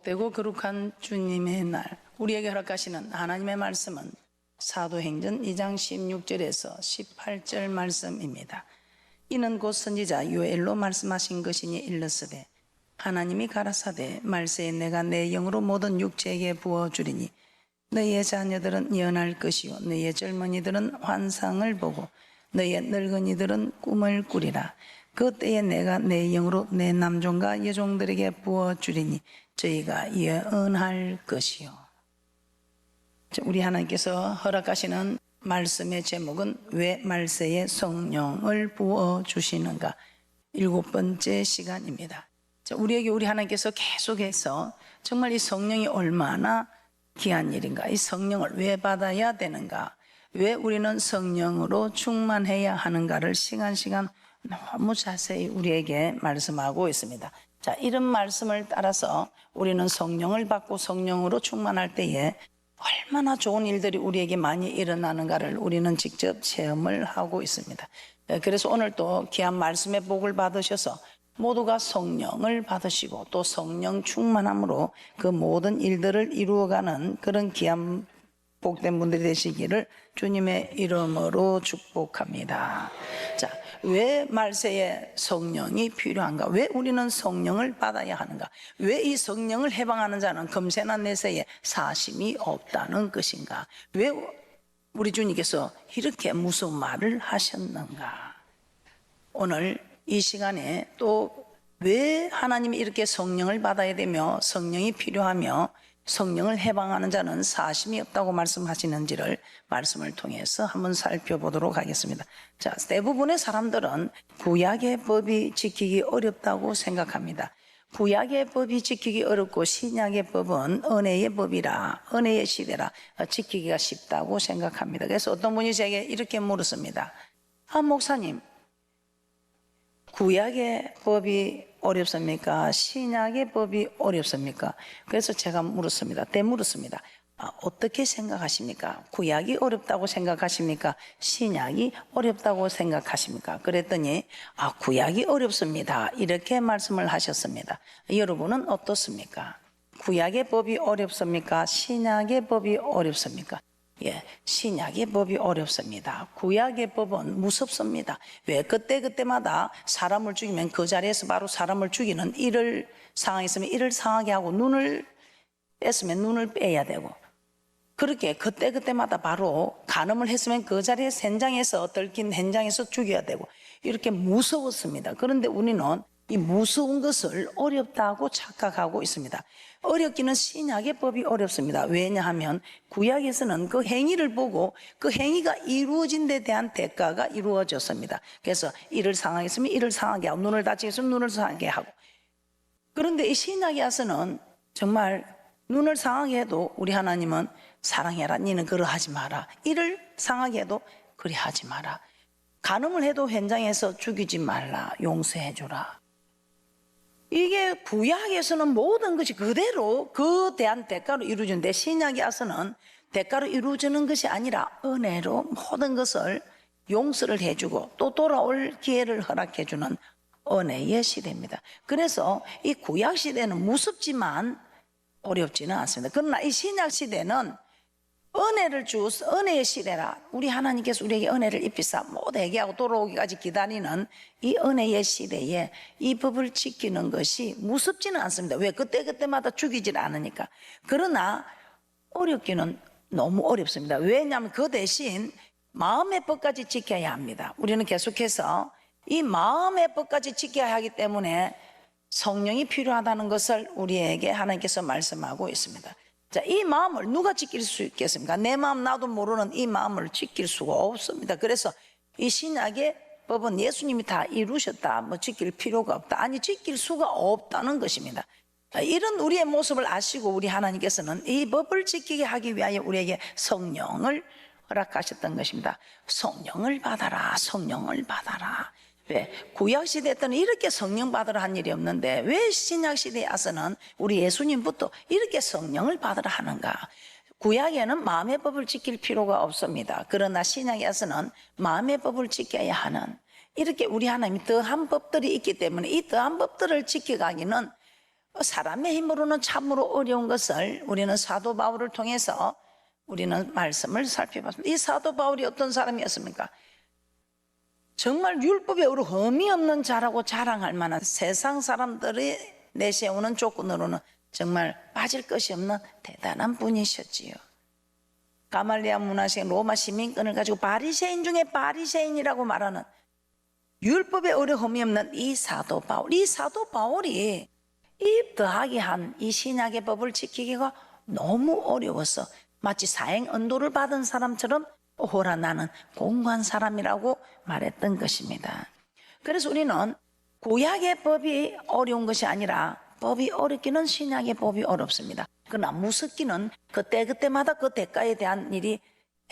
복되고 거룩한 주님의 날, 우리에게 허락하시는 하나님의 말씀은 사도행전 2장 16절에서 18절 말씀입니다. 이는 곧 선지자 요엘로 말씀하신 것이니 일렀으되 하나님이 가라사대 말세에 내가 내 영으로 모든 육체에게 부어주리니 너희의 자녀들은 예언할 것이요 너희의 젊은이들은 환상을 보고 너희의 늙은이들은 꿈을 꾸리라. 그때에 내가 내 영으로 내 남종과 여종들에게 부어주리니 저희가 예언할 것이요. 우리 하나님께서 허락하시는 말씀의 제목은 왜 말세에 성령을 부어주시는가, 7번째 시간입니다. 우리에게 우리 하나님께서 계속해서 정말 이 성령이 얼마나 귀한 일인가, 이 성령을 왜 받아야 되는가, 왜 우리는 성령으로 충만해야 하는가를 시간 너무 자세히 우리에게 말씀하고 있습니다. 자, 이런 말씀을 따라서 우리는 성령을 받고 성령으로 충만할 때에 얼마나 좋은 일들이 우리에게 많이 일어나는가를 우리는 직접 체험을 하고 있습니다. 그래서 오늘 또 귀한 말씀의 복을 받으셔서 모두가 성령을 받으시고 또 성령 충만함으로 그 모든 일들을 이루어가는 그런 귀한 복된 분들이 되시기를 주님의 이름으로 축복합니다. 자, 왜 말세에 성령이 필요한가? 왜 우리는 성령을 받아야 하는가? 왜 이 성령을 해방하는 자는 금세나 내세에 사심이 없다는 것인가? 왜 우리 주님께서 이렇게 무슨 말을 하셨는가? 오늘 이 시간에 또 왜 하나님이 이렇게 성령을 받아야 되며 성령이 필요하며 성령을 해방하는 자는 사심이 없다고 말씀하시는지를 말씀을 통해서 한번 살펴보도록 하겠습니다. 자, 대부분의 사람들은 구약의 법이 지키기 어렵다고 생각합니다. 구약의 법이 지키기 어렵고 신약의 법은 은혜의 법이라, 은혜의 시대라 지키기가 쉽다고 생각합니다. 그래서 어떤 분이 제게 이렇게 물었습니다. 목사님, 구약의 법이 어렵습니까? 신약의 법이 어렵습니까? 그래서 제가 되물었습니다. 어떻게 생각하십니까? 구약이 어렵다고 생각하십니까? 신약이 어렵다고 생각하십니까? 그랬더니 구약이 어렵습니다, 이렇게 말씀을 하셨습니다. 여러분은 어떻습니까? 구약의 법이 어렵습니까? 신약의 법이 어렵습니까? 예, 신약의 법이 어렵습니다. 구약의 법은 무섭습니다. 왜? 그때마다 사람을 죽이면 그 자리에서 바로 사람을 죽이는 일을 상황이 있으면 일을 상하게 하고 눈을 뺐으면 눈을 빼야 되고, 그렇게 그때마다 바로 간음을 했으면 그 자리에 현장에서 들킨 현장에서 죽여야 되고, 이렇게 무서웠습니다. 그런데 우리는 이 무서운 것을 어렵다고 착각하고 있습니다. 어렵기는 신약의 법이 어렵습니다. 왜냐하면 구약에서는 그 행위를 보고 그 행위가 이루어진 데 대한 대가가 이루어졌습니다. 그래서 이를 상하게 했으면 이를 상하게 하고, 눈을 다치게 했으면 눈을 상하게 하고. 그런데 이 신약에 와서는 정말 눈을 상하게 해도 우리 하나님은 사랑해라, 니는 그러하지 마라. 이를 상하게 해도 그리하지 마라. 간음을 해도 현장에서 죽이지 말라, 용서해주라. 이게 구약에서는 모든 것이 그대로 그 대한 대가로 이루어지는데, 신약에 와서는 대가로 이루어지는 것이 아니라 은혜로 모든 것을 용서를 해주고 또 돌아올 기회를 허락해주는 은혜의 시대입니다. 그래서 이 구약 시대는 무섭지만 어렵지는 않습니다. 그러나 이 신약 시대는 은혜를 주어서 은혜의 시대라, 우리 하나님께서 우리에게 은혜를 입히사 모두 회개하고 돌아오기까지 기다리는 이 은혜의 시대에 이 법을 지키는 것이 무섭지는 않습니다. 왜? 그때마다 죽이질 않으니까. 그러나 어렵기는 너무 어렵습니다. 왜냐하면 그 대신 마음의 법까지 지켜야 합니다. 우리는 계속해서 이 마음의 법까지 지켜야 하기 때문에 성령이 필요하다는 것을 우리에게 하나님께서 말씀하고 있습니다. 자, 이 마음을 누가 지킬 수 있겠습니까? 내 마음 나도 모르는 이 마음을 지킬 수가 없습니다. 그래서 이 신약의 법은 예수님이 다 이루셨다, 지킬 필요가 없다, 아니 지킬 수가 없다는 것입니다. 이런 우리의 모습을 아시고 우리 하나님께서는 이 법을 지키게 하기 위하여 우리에게 성령을 허락하셨던 것입니다. 성령을 받아라, 성령을 받아라. 왜? 구약시대 때는 이렇게 성령 받으라 한 일이 없는데 왜 신약시대에 와서는 우리 예수님부터 이렇게 성령을 받으라 하는가? 구약에는 마음의 법을 지킬 필요가 없습니다. 그러나 신약에 와서는 마음의 법을 지켜야 하는, 이렇게 우리 하나님이 더한 법들이 있기 때문에 이 더한 법들을 지켜가기는 사람의 힘으로는 참으로 어려운 것을 우리는 사도 바울을 통해서 우리는 말씀을 살펴봤습니다. 이 사도 바울이 어떤 사람이었습니까? 정말 율법에 흠이 없는 자라고 자랑할 만한, 세상 사람들이 내세우는 조건으로는 정말 빠질 것이 없는 대단한 분이셨지요. 가말리아 문화생 로마 시민권을 가지고 바리새인 중에 바리새인이라고 말하는, 율법에 흠이 없는 이 사도 바울, 이 사도 바울이 이 더하기 한 이 신약의 법을 지키기가 너무 어려워서 마치 사행 언도를 받은 사람처럼 오호라 나는 공고한 사람이라고 말했던 것입니다. 그래서 우리는 구약의 법이 어려운 것이 아니라 법이 어렵기는 신약의 법이 어렵습니다. 그러나 무섭기는 그때그때마다 그 대가에 대한 일이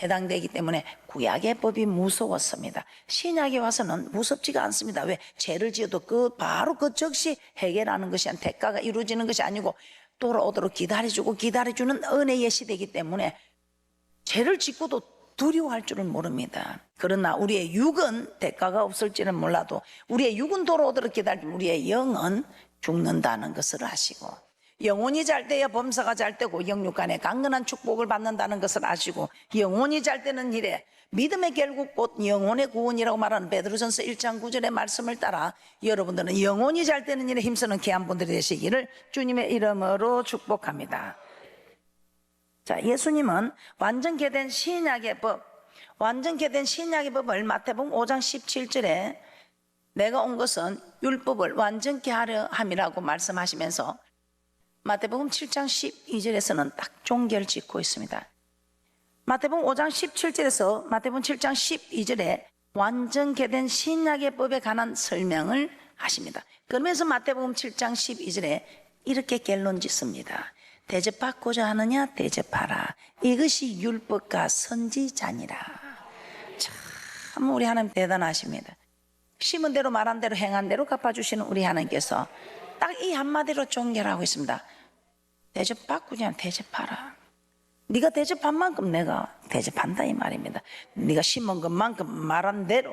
해당되기 때문에 구약의 법이 무서웠습니다. 신약에 와서는 무섭지가 않습니다. 왜? 죄를 지어도 바로 그 즉시 해결하는 것이 아니라 대가가 이루어지는 것이 아니고 돌아오도록 기다려주는 은혜의 시대이기 때문에 죄를 짓고도 두려워할 줄은 모릅니다. 그러나 우리의 육은 대가가 없을지는 몰라도 우리의 육은 돌아오도록 기다리면 우리의 영은 죽는다는 것을 아시고, 영혼이 잘 때야 범사가 잘 되고 영육간에 강건한 축복을 받는다는 것을 아시고, 영혼이 잘 되는 일에 믿음의 결국 곧 영혼의 구원이라고 말하는 베드로전서 1장 9절의 말씀을 따라 여러분들은 영혼이 잘 되는 일에 힘쓰는 귀한 분들이 되시기를 주님의 이름으로 축복합니다. 자, 예수님은 완전케 된 신약의 법을 마태복음 5장 17절에 내가 온 것은 율법을 완전케 하려 함이라고 말씀하시면서 마태복음 7장 12절에서는 딱 종결 짓고 있습니다. 마태복음 5장 17절에서 마태복음 7장 12절에 완전케 된 신약의 법에 관한 설명을 하십니다. 그러면서 마태복음 7장 12절에 이렇게 결론 짓습니다. 대접받고자 하느냐 대접하라. 이것이 율법과 선지자니라. 참 우리 하나님 대단하십니다. 심은 대로 말한 대로 행한 대로 갚아주시는 우리 하나님께서 딱 이 한마디로 종결하고 있습니다. 대접받고자 하느냐 대접하라. 네가 대접한 만큼 내가 대접한다 이 말입니다. 네가 심은 것만큼 말한 대로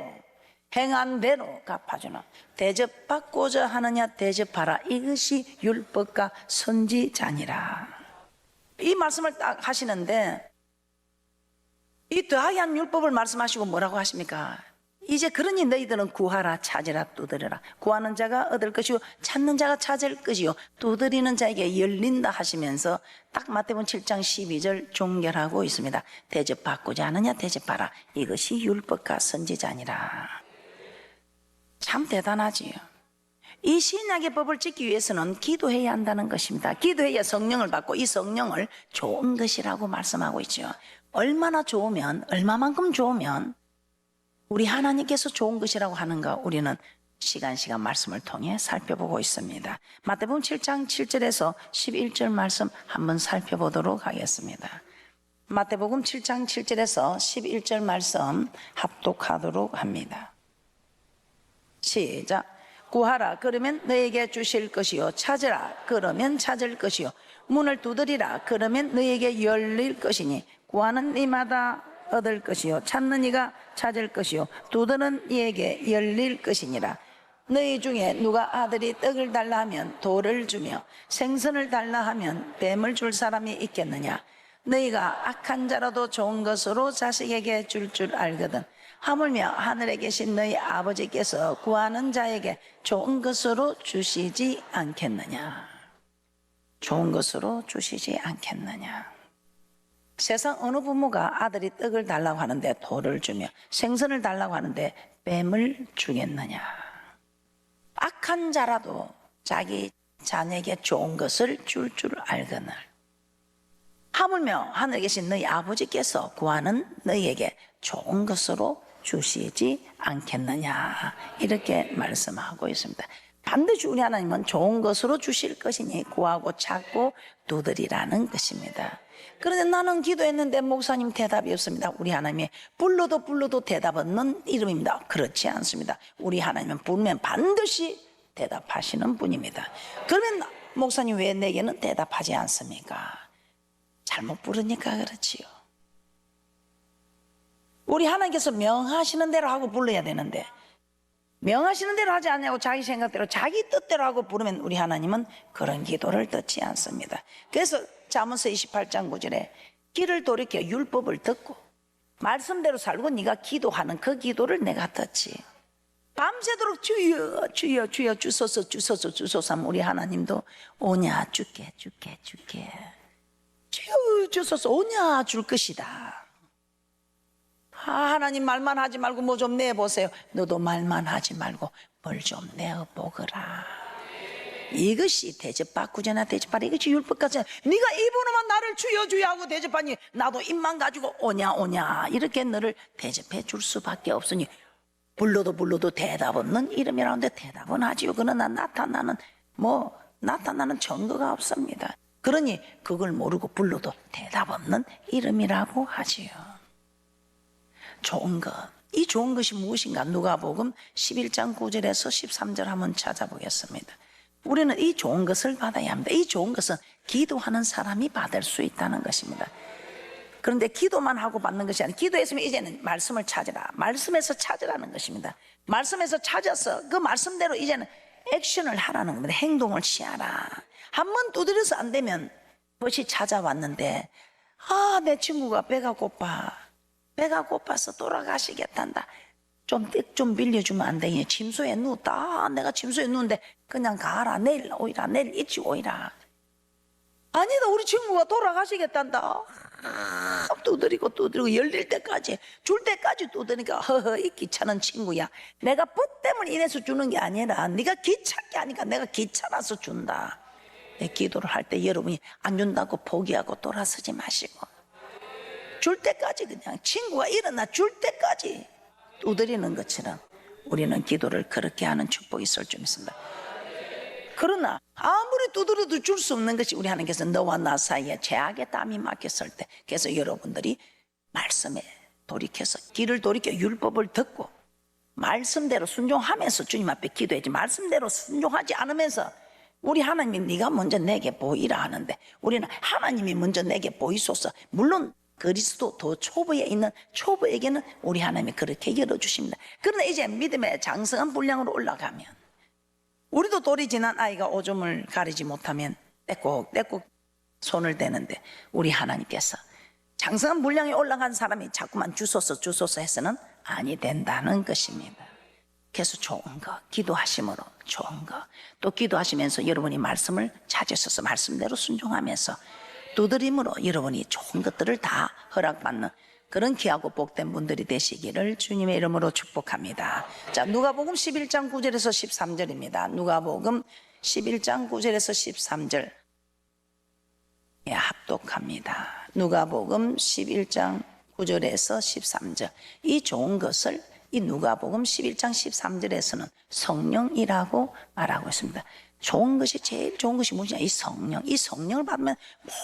행한 대로 갚아주나. 대접받고자 하느냐 대접하라. 이것이 율법과 선지자니라. 이 말씀을 딱 하시는데 이 더하기 한 율법을 말씀하시고 뭐라고 하십니까? 이제 그러니 너희들은 구하라 찾으라 두드려라. 구하는 자가 얻을 것이요 찾는 자가 찾을 것이요 두드리는 자에게 열린다 하시면서 딱 마태복음 7장 12절 종결하고 있습니다. 대접받고자 하느냐 대접하라. 이것이 율법과 선지자니라. 참 대단하지요. 이 신약의 법을 지키기 위해서는 기도해야 한다는 것입니다. 기도해야 성령을 받고 이 성령을 좋은 것이라고 말씀하고 있죠. 얼마나 좋으면, 얼마만큼 좋으면 우리 하나님께서 좋은 것이라고 하는가 우리는 시간 말씀을 통해 살펴보고 있습니다. 마태복음 7장 7절에서 11절 말씀 한번 살펴보도록 하겠습니다. 마태복음 7장 7절에서 11절 말씀 합독하도록 합니다. 시작. 구하라 그러면 너에게 주실 것이요 찾으라 그러면 찾을 것이요 문을 두드리라 그러면 너에게 열릴 것이니 구하는 이마다 얻을 것이요 찾는 이가 찾을 것이요 두드는 이에게 열릴 것이니라. 너희 중에 누가 아들이 떡을 달라 하면 돌을 주며 생선을 달라 하면 뱀을 줄 사람이 있겠느냐. 너희가 악한 자라도 좋은 것으로 자식에게 줄 알거든. 하물며 하늘에 계신 너희 아버지께서 구하는 자에게 좋은 것으로 주시지 않겠느냐. 좋은 것으로 주시지 않겠느냐. 세상 어느 부모가 아들이 떡을 달라고 하는데 돌을 주며 생선을 달라고 하는데 뱀을 주겠느냐. 악한 자라도 자기 자녀에게 좋은 것을 줄 알거늘. 하물며 하늘에 계신 너희 아버지께서 구하는 너희에게 좋은 것으로 주시지 않겠느냐. 이렇게 말씀하고 있습니다. 반드시 우리 하나님은 좋은 것으로 주실 것이니 구하고 찾고 두드리라는 것입니다. 그런데 나는 기도했는데 목사님 대답이 없습니다. 우리 하나님이 불러도 대답 없는 이름입니다. 그렇지 않습니다. 우리 하나님은 부르면 반드시 대답하시는 분입니다. 그러면 목사님 왜 내게는 대답하지 않습니까? 잘못 부르니까 그렇지요. 우리 하나님께서 명하시는 대로 하고 불러야 되는데 명하시는 대로 하지 않냐고 자기 생각대로 자기 뜻대로 하고 부르면 우리 하나님은 그런 기도를 듣지 않습니다. 그래서 잠언서 28장 9절에 길을 돌이켜 율법을 듣고 말씀대로 살고 네가 기도하는 그 기도를 내가 듣지. 밤새도록 주여 주여 주여 주소서 주소서 주소서 하면 우리 하나님도 오냐 줄게 줄게 줄게 주여 주소서 오냐 줄 것이다. 하나님 말만 하지 말고 뭐 좀 내보세요. 너도 말만 하지 말고 뭘 좀 내어보거라. 이것이 대접받고자 대접하라. 이것이 율법까지. 네가 입으로만 나를 주여 주여 하고 대접하니 나도 입만 가지고 오냐 오냐 이렇게 너를 대접해 줄 수밖에 없으니 불러도 대답 없는 이름이라는데 대답은 하지요. 그러나 나타나는 증거가 없습니다. 그러니 그걸 모르고 불러도 대답 없는 이름이라고 하지요. 좋은 것, 이 좋은 것이 무엇인가? 누가복음 11장 9절에서 13절 한번 찾아보겠습니다. 우리는 이 좋은 것을 받아야 합니다. 이 좋은 것은 기도하는 사람이 받을 수 있다는 것입니다. 그런데 기도만 하고 받는 것이 아니라 기도했으면 이제는 말씀을 찾으라. 말씀에서 찾으라는 것입니다. 말씀에서 찾아서 그 말씀대로 이제는 액션을 하라는 겁니다. 행동을 취하라. 한 번 두드려서 안 되면 벗이 찾아왔는데 내 친구가 배가 고파서 돌아가시겠단다. 좀 빌려주면 안 되니 침소에 누웠다. 내가 침소에 누운데 그냥 가라. 내일 오이라. 내일 일찍 오이라. 아니다, 우리 친구가 돌아가시겠단다. 두드리고 열릴 때까지 줄 때까지 두드리니까 허허 이 귀찮은 친구야. 내가 붓 때문에 인해서 주는 게 아니라 네가 귀찮게 하니까 내가 귀찮아서 준다. 내 기도를 할 때 여러분이 안 준다고 포기하고 돌아서지 마시고 줄 때까지 그냥 친구가 일어나 줄 때까지 두드리는 것처럼 우리는 기도를 그렇게 하는 축복이 있을 줄 믿습니다. 그러나 아무리 두드려도 줄 수 없는 것이 우리 하나님께서 너와 나 사이에 죄악의 땀이 막혔을 때, 그래서 여러분들이 말씀에 돌이켜서 길을 돌이켜 율법을 듣고 말씀대로 순종하면서 주님 앞에 기도해야지. 말씀대로 순종하지 않으면서 우리 하나님이 네가 먼저 내게 보이라 하는데 우리는 하나님이 먼저 내게 보이소서. 물론 그리스도 더 초보에 있는 초보에게는 우리 하나님이 그렇게 열어주십니다. 그러나 이제 믿음의 장성한 분량으로 올라가면 우리도 돌이 지난 아이가 오줌을 가리지 못하면 떼꼭 손을 대는데 우리 하나님께서 장성한 분량에 올라간 사람이 자꾸만 주소서 해서는 아니 된다는 것입니다. 그래서 좋은 거, 기도하심으로 좋은 거, 또 기도하시면서 여러분이 말씀을 찾으셔서 말씀대로 순종하면서 두드림으로 여러분이 좋은 것들을 다 허락받는 그런 귀하고 복된 분들이 되시기를 주님의 이름으로 축복합니다. 자, 누가복음 11장 9절에서 13절입니다. 누가복음 11장 9절에서 13절 합독합니다. 누가복음 11장 9절에서 13절. 이 좋은 것을 이 누가복음 11장 13절에서는 성령이라고 말하고 있습니다. 좋은 것이 제일 좋은 것이 무엇이냐? 이 성령을 받으면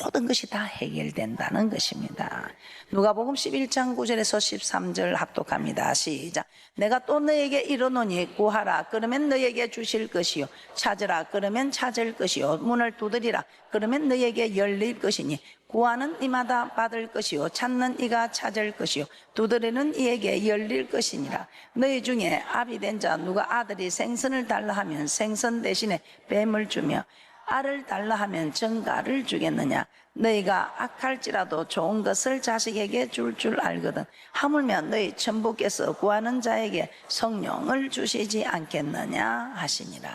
모든 것이 다 해결된다는 것입니다. 누가복음 11장 9절에서 13절 합독합니다. 시작. 내가 또 너에게 이르노니 구하라 그러면 너에게 주실 것이요 찾으라 그러면 찾을 것이요 문을 두드리라 그러면 너에게 열릴 것이니 구하는 이마다 받을 것이요 찾는 이가 찾을 것이요 두드리는 이에게 열릴 것이니라. 너희 중에 아비 된 자 누가 아들이 생선을 달라 하면 생선 대신에 뱀을 주며 알을 달라 하면 정갈을 주겠느냐? 너희가 악할지라도 좋은 것을 자식에게 줄 알거든. 하물며 너희 천부께서 구하는 자에게 성령을 주시지 않겠느냐 하시니라.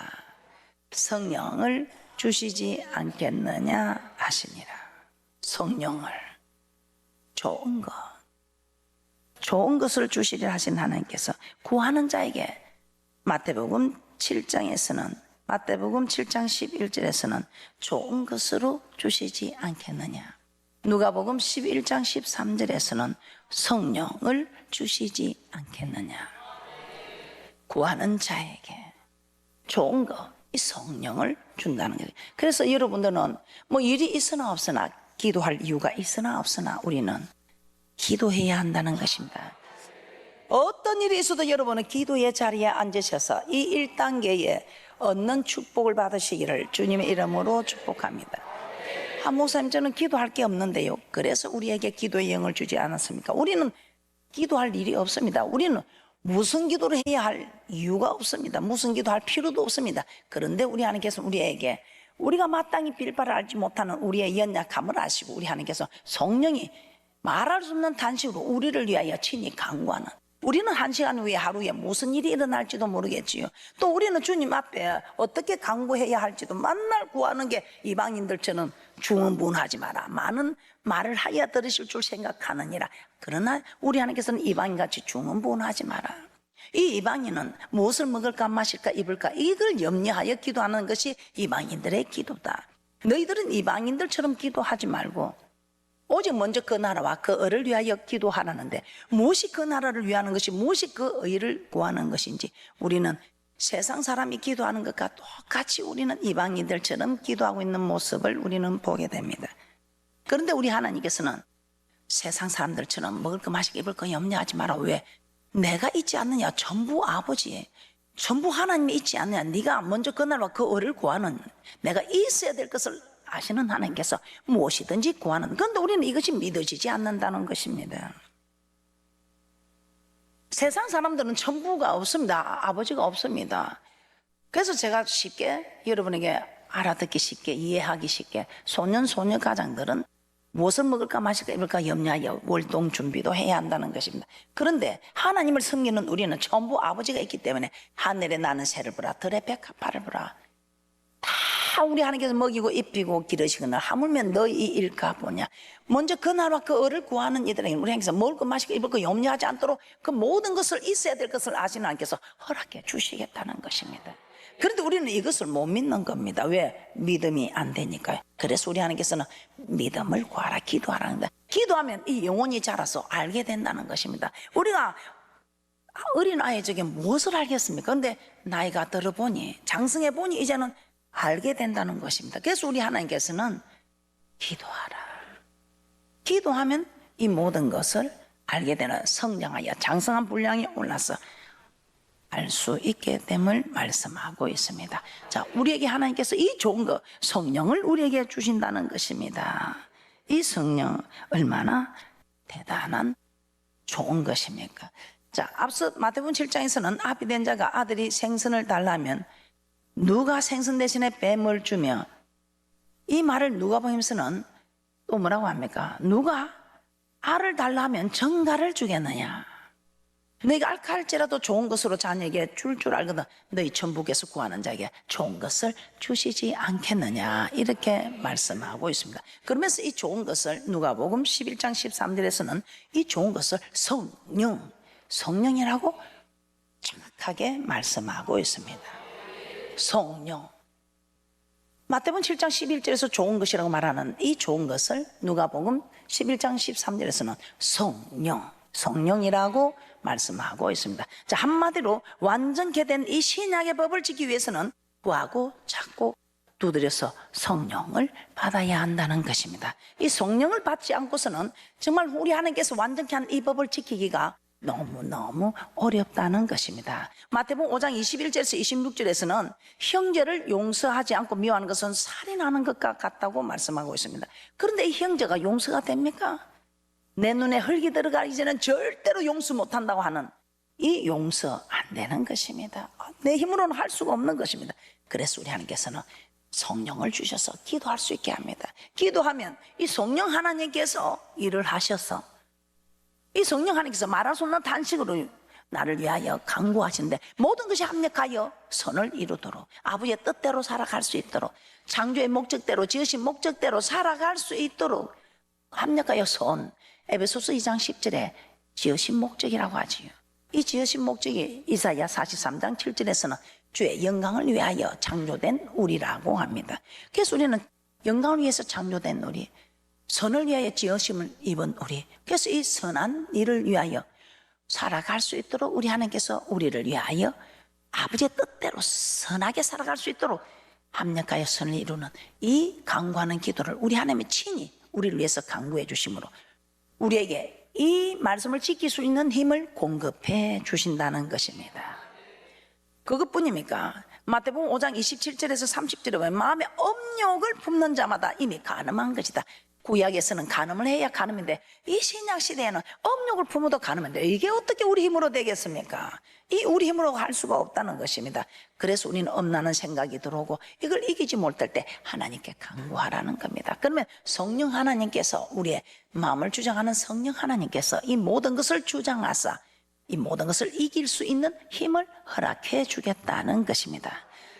성령을 주시지 않겠느냐 하시니라. 성령을 좋은 것을 주시리라 하신 하나님께서 구하는 자에게 마태복음 7장 11절에서는 좋은 것으로 주시지 않겠느냐. 누가복음 11장 13절에서는 성령을 주시지 않겠느냐. 구하는 자에게 좋은 거, 이 성령을 준다는 거예요. 그래서 여러분들은 뭐 일이 있으나 없으나 기도할 이유가 있으나 없으나 우리는 기도해야 한다는 것입니다. 어떤 일이 있어도 여러분은 기도의 자리에 앉으셔서 이 1단계에 얻는 축복을 받으시기를 주님의 이름으로 축복합니다. 목사님 저는 기도할 게 없는데요. 그래서 우리에게 기도의 영을 주지 않았습니까? 우리는 기도할 일이 없습니다. 우리는 무슨 기도를 해야 할 이유가 없습니다. 무슨 기도할 필요도 없습니다. 그런데 우리 하나님께서 우리에게 우리가 마땅히 빌 바를 알지 못하는 우리의 연약함을 아시고 우리 하나님께서 성령이 말할 수 없는 단식으로 우리를 위하여 친히 간구하는, 우리는 한 시간 후에 하루에 무슨 일이 일어날지도 모르겠지요. 또 우리는 주님 앞에 어떻게 간구해야 할지도 만날 구하는 게 이방인들처럼 중언부언하지 마라, 많은 말을 하여 들으실 줄 생각하느니라. 그러나 우리 하나님께서는 이방인같이 중언부언하지 마라. 이 이방인은 무엇을 먹을까 마실까 입을까 이걸 염려하여 기도하는 것이 이방인들의 기도다. 너희들은 이방인들처럼 기도하지 말고 오직 먼저 그 나라와 그 의를 위하여 기도하라는데, 무엇이 그 나라를 위하는 것이, 무엇이 그 의를 구하는 것인지, 우리는 세상 사람이 기도하는 것과 똑같이 우리는 이방인들처럼 기도하고 있는 모습을 우리는 보게 됩니다. 그런데 우리 하나님께서는 세상 사람들처럼 먹을 거 마실 거 입을 거 염려하지 마라. 왜? 내가 있지 않느냐? 전부 아버지, 전부 하나님이 있지 않느냐? 네가 먼저 그 나라와 그 의를 구하는, 내가 있어야 될 것을 아시는 하나님께서 무엇이든지 구하는. 그런데 우리는 이것이 믿어지지 않는다는 것입니다. 세상 사람들은 천부가 없습니다. 아버지가 없습니다. 그래서 제가 쉽게 여러분에게 알아듣기 쉽게 이해하기 쉽게, 소년 가장들은 무엇을 먹을까 마실까 입을까 염려하여 월동 준비도 해야 한다는 것입니다. 그런데 하나님을 섬기는 우리는 전부 아버지가 있기 때문에 하늘에 나는 새를 보라, 들의 백합화를 보라, 다 우리 하나님께서 먹이고 입히고 기르시거나 하물며 너희 일까 보냐. 먼저 그 나라와 그 의를 구하는 이들에게 우리 하나님께서 먹을 거 마실 거 입을 거 염려하지 않도록 그 모든 것을 있어야 될 것을 아시는 하나님께서 허락해 주시겠다는 것입니다. 그런데 우리는 이것을 못 믿는 겁니다. 왜? 믿음이 안 되니까요. 그래서 우리 하나님께서는 믿음을 구하라, 기도하라는 데, 기도하면 이 영혼이 자라서 알게 된다는 것입니다. 우리가 어린아이 저게 무엇을 알겠습니까? 그런데 나이가 들어보니, 장성해 보니 이제는 알게 된다는 것입니다. 그래서 우리 하나님께서는 기도하라, 기도하면 이 모든 것을 알게 되는, 성장하여 장성한 분량이 올라서 알 수 있게 됨을 말씀하고 있습니다. 자, 우리에게 하나님께서 이 좋은 것, 성령을 우리에게 주신다는 것입니다. 이 성령 얼마나 대단한 좋은 것입니까? 자, 앞서 마태복음 7장에서는 아비 된 자가 아들이 생선을 달라면 누가 생선 대신에 뱀을 주며, 이 말을 누가복음에서는 또 뭐라고 합니까? 누가 알을 달라 하면 정갈을 주겠느냐? 너희가 알까 할지라도 좋은 것으로 자녀에게 줄 알거든 너희 천부께서 구하는 자에게 좋은 것을 주시지 않겠느냐, 이렇게 말씀하고 있습니다. 그러면서 이 좋은 것을 누가복음 11장 13절에서는 이 좋은 것을 성령이라고 정확하게 말씀하고 있습니다. 성령. 마태복음 7장 11절에서 좋은 것이라고 말하는 이 좋은 것을 누가복음 11장 13절에서는 성령이라고 말씀하고 있습니다. 자, 한마디로 완전케 된 이 신약의 법을 지키기 위해서는 구하고 찾고 두드려서 성령을 받아야 한다는 것입니다. 이 성령을 받지 않고서는 정말 우리 하나님께서 완전케 한 이 법을 지키기가 너무너무 어렵다는 것입니다. 마태복음 5장 21절에서 26절에서는 형제를 용서하지 않고 미워하는 것은 살인하는 것과 같다고 말씀하고 있습니다. 그런데 이 형제가 용서가 됩니까? 내 눈에 흙이 들어가기 전에는 절대로 용서 못한다고 하는 이 용서 안 되는 것입니다. 내 힘으로는 할 수가 없는 것입니다. 그래서 우리 하나님께서는 성령을 주셔서 기도할 수 있게 합니다. 기도하면 이 성령 하나님께서 일을 하셔서, 이 성령 하나님께서 말할 수 없는 단식으로 나를 위하여 간구하시는데, 모든 것이 합력하여 선을 이루도록, 아버지의 뜻대로 살아갈 수 있도록, 창조의 목적대로, 지으신 목적대로 살아갈 수 있도록 합력하여 선, 에베소서 2장 10절에 지으신 목적이라고 하지요. 이 지으신 목적이 이사야 43장 7절에서는 주의 영광을 위하여 창조된 우리라고 합니다. 그래서 우리는 영광을 위해서 창조된 우리, 선을 위하여 지으심을 입은 우리, 그래서 이 선한 일을 위하여 살아갈 수 있도록 우리 하나님께서 우리를 위하여 아버지의 뜻대로 선하게 살아갈 수 있도록 합력하여 선을 이루는 이 간구하는 기도를 우리 하나님이 친히 우리를 위해서 간구해 주심으로 우리에게 이 말씀을 지킬 수 있는 힘을 공급해 주신다는 것입니다. 그것뿐입니까? 마태복음 5장 27절에서 30절에 보면 마음에 업욕을 품는 자마다 이미 간음한 것이다. 구약에서는 간음을 해야 간음인데 이 신약 시대에는 업력을 품어도 간음인데 이게 어떻게 우리 힘으로 되겠습니까? 이 우리 힘으로 할 수가 없다는 것입니다. 그래서 우리는 엄나는 생각이 들어오고 이걸 이기지 못할 때 하나님께 간구하라는 겁니다. 그러면 성령 하나님께서 우리의 마음을 주장하는 성령 하나님께서 이 모든 것을 주장하사 이 모든 것을 이길 수 있는 힘을 허락해 주겠다는 것입니다.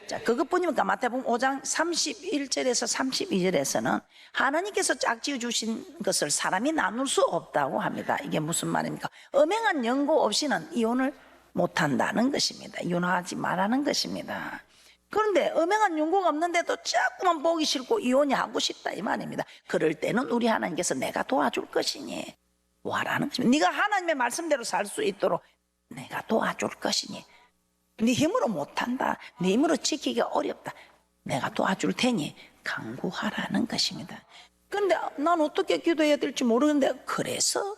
자, 그것뿐입니까? 마태복음 5장 31절에서 32절에서는 하나님께서 짝지어 주신 것을 사람이 나눌 수 없다고 합니다. 이게 무슨 말입니까? 엄행한 연고 없이는 이혼을 못한다는 것입니다. 이혼하지 말라는 것입니다. 그런데 엄행한 연고가 없는데도 자꾸만 보기 싫고 이혼이 하고 싶다 이 말입니다. 그럴 때는 우리 하나님께서 내가 도와줄 것이니 와라는 것입니다. 네가 하나님의 말씀대로 살 수 있도록 내가 도와줄 것이니 네 힘으로 못한다, 네 힘으로 지키기가 어렵다, 내가 도와줄 테니 간구하라는 것입니다. 그런데 난 어떻게 기도해야 될지 모르는데 그래서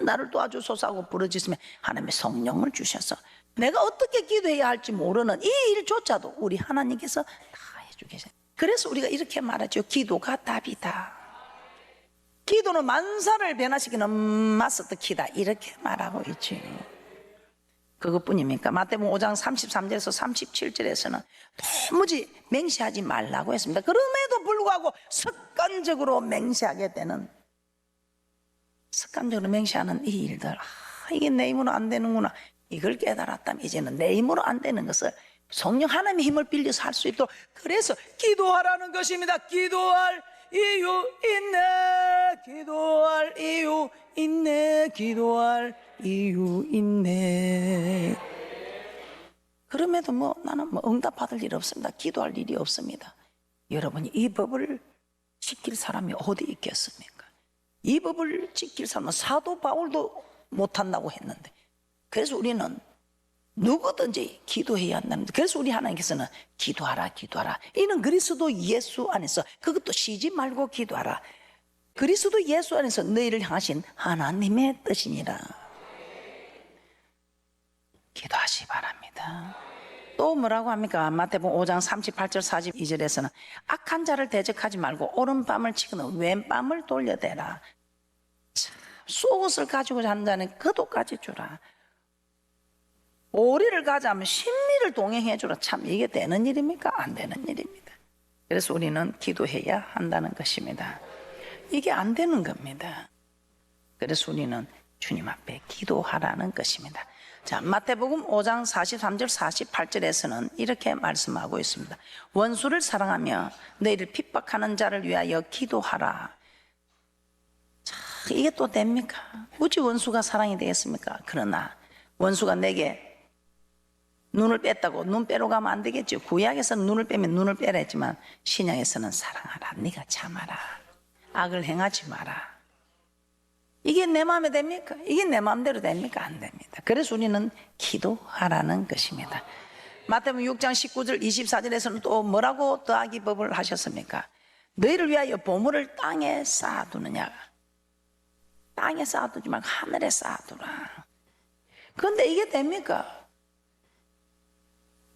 나를 도와주소서 하고 부르짖으면 하나님의 성령을 주셔서 내가 어떻게 기도해야 할지 모르는 이 일조차도 우리 하나님께서 다 해주겠어요. 그래서 우리가 이렇게 말하죠. 기도가 답이다. 기도는 만사를 변화시키는 마스터 키다 이렇게 말하고 있지. 그것뿐입니까? 마태복음 5장 33절에서 37절에서는 도무지 맹세하지 말라고 했습니다. 그럼에도 불구하고 습관적으로 맹세하게 되는, 습관적으로 맹세하는 이 일들, 이게 내 힘으로 안 되는구나, 이걸 깨달았다면 이제는 내 힘으로 안 되는 것을 성령 하나님의 힘을 빌려서 할 수 있도록, 그래서 기도하라는 것입니다. 기도할 이유 있네, 기도할 이유 있네, 기도할 이유 있네. 그럼에도 나는 응답받을 일 없습니다. 기도할 일이 없습니다. 여러분이 이 법을 지킬 사람이 어디 있겠습니까? 이 법을 지킬 사람은 사도 바울도 못한다고 했는데, 그래서 우리는 누구든지 기도해야 한다는, 그래서 우리 하나님께서는 기도하라 기도하라, 이는 그리스도 예수 안에서, 그것도 쉬지 말고 기도하라, 그리스도 예수 안에서 너희를 향하신 하나님의 뜻이니라. 기도하시 바랍니다. 또 뭐라고 합니까? 마태복음 5장 38절 42절에서는 악한 자를 대적하지 말고 오른밤을 치고는 왼밤을 돌려대라. 참, 속옷을 가지고 자는 자는 겉옷까지 주라. 오리를 가자면 심리를 동행해 주라. 참, 이게 되는 일입니까? 안 되는 일입니다. 그래서 우리는 기도해야 한다는 것입니다. 이게 안 되는 겁니다. 그래서 우리는 주님 앞에 기도하라는 것입니다. 자, 마태복음 5장 43절 48절에서는 이렇게 말씀하고 있습니다. 원수를 사랑하며 너희를 핍박하는 자를 위하여 기도하라. 자, 이게 또 됩니까? 어찌 원수가 사랑이 되겠습니까? 그러나 원수가 내게 눈을 뺐다고 눈 빼러 가면 안 되겠죠. 구약에서는 눈을 빼면 눈을 빼라 했지만 신약에서는 사랑하라, 네가 참아라, 악을 행하지 마라. 이게 내 마음에 됩니까? 이게 내 마음대로 됩니까? 안 됩니다. 그래서 우리는 기도하라는 것입니다. 마태복음 6장 19절 24절에서는 또 뭐라고 더하기 법을 하셨습니까? 너희를 위하여 보물을 땅에 쌓아두느냐. 땅에 쌓아두지 말고 하늘에 쌓아두라. 그런데 이게 됩니까?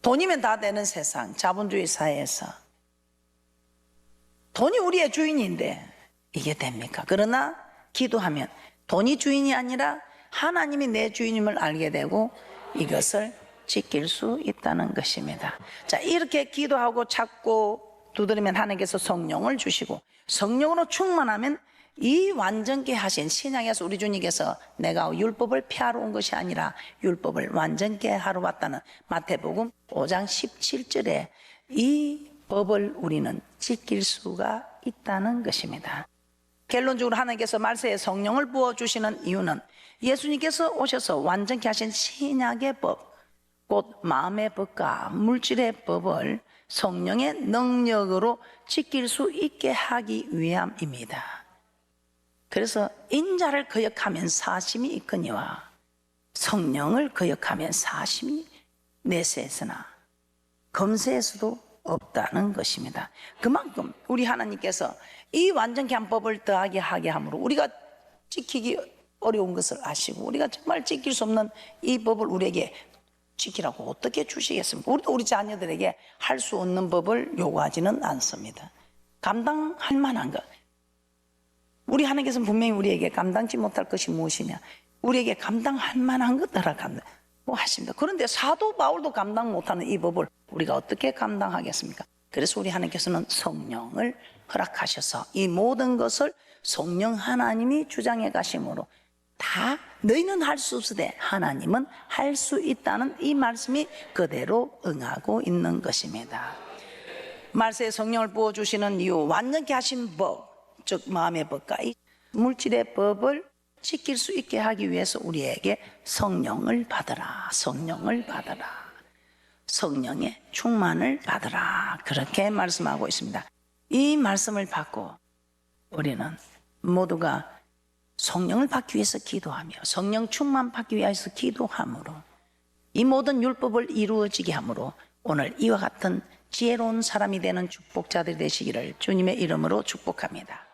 돈이면 다 되는 세상, 자본주의 사회에서 돈이 우리의 주인인데 이게 됩니까? 그러나 기도하면 돈이 주인이 아니라 하나님이 내 주인임을 알게 되고 이것을 지킬 수 있다는 것입니다. 자, 이렇게 기도하고 찾고 두드리면 하나님께서 성령을 주시고 성령으로 충만하면 이 완전케 하신 신약에서 우리 주님께서 내가 율법을 폐하러 온 것이 아니라 율법을 완전케 하러 왔다는 마태복음 5장 17절에 이 법을 우리는 지킬 수가 있다는 것입니다. 결론적으로 하나님께서 말세에 성령을 부어주시는 이유는 예수님께서 오셔서 완전케 하신 신약의 법, 곧 마음의 법과 물질의 법을 성령의 능력으로 지킬 수 있게 하기 위함입니다. 그래서 인자를 거역하면 사심이 있거니와 성령을 거역하면 사심이 내세에서나 검세에서도 없다는 것입니다. 그만큼 우리 하나님께서 이 완전케 한 법을 더하게 하게 함으로 우리가 지키기 어려운 것을 아시고 우리가 정말 지킬 수 없는 이 법을 우리에게 지키라고 어떻게 주시겠습니까? 우리도 우리 자녀들에게 할 수 없는 법을 요구하지는 않습니다. 감당할 만한 것, 우리 하나님께서는 분명히 우리에게 감당치 못할 것이 무엇이냐, 우리에게 감당할 만한 것들을 하십니다. 그런데 사도 바울도 감당 못하는 이 법을 우리가 어떻게 감당하겠습니까? 그래서 우리 하나님께서는 성령을 허락하셔서 이 모든 것을 성령 하나님이 주장해 가심으로 다 너희는 할 수 없으되 하나님은 할 수 있다는 이 말씀이 그대로 응하고 있는 것입니다. 말세에 성령을 부어주시는 이유, 완전케 하신 법, 즉 마음의 법과 이 물질의 법을 지킬 수 있게 하기 위해서 우리에게 성령을 받으라, 성령을 받으라, 성령의 충만을 받으라, 그렇게 말씀하고 있습니다. 이 말씀을 받고 우리는 모두가 성령을 받기 위해서 기도하며 성령 충만 받기 위해서 기도함으로 이 모든 율법을 이루어지게 함으로 오늘 이와 같은 지혜로운 사람이 되는 축복자들이 되시기를 주님의 이름으로 축복합니다.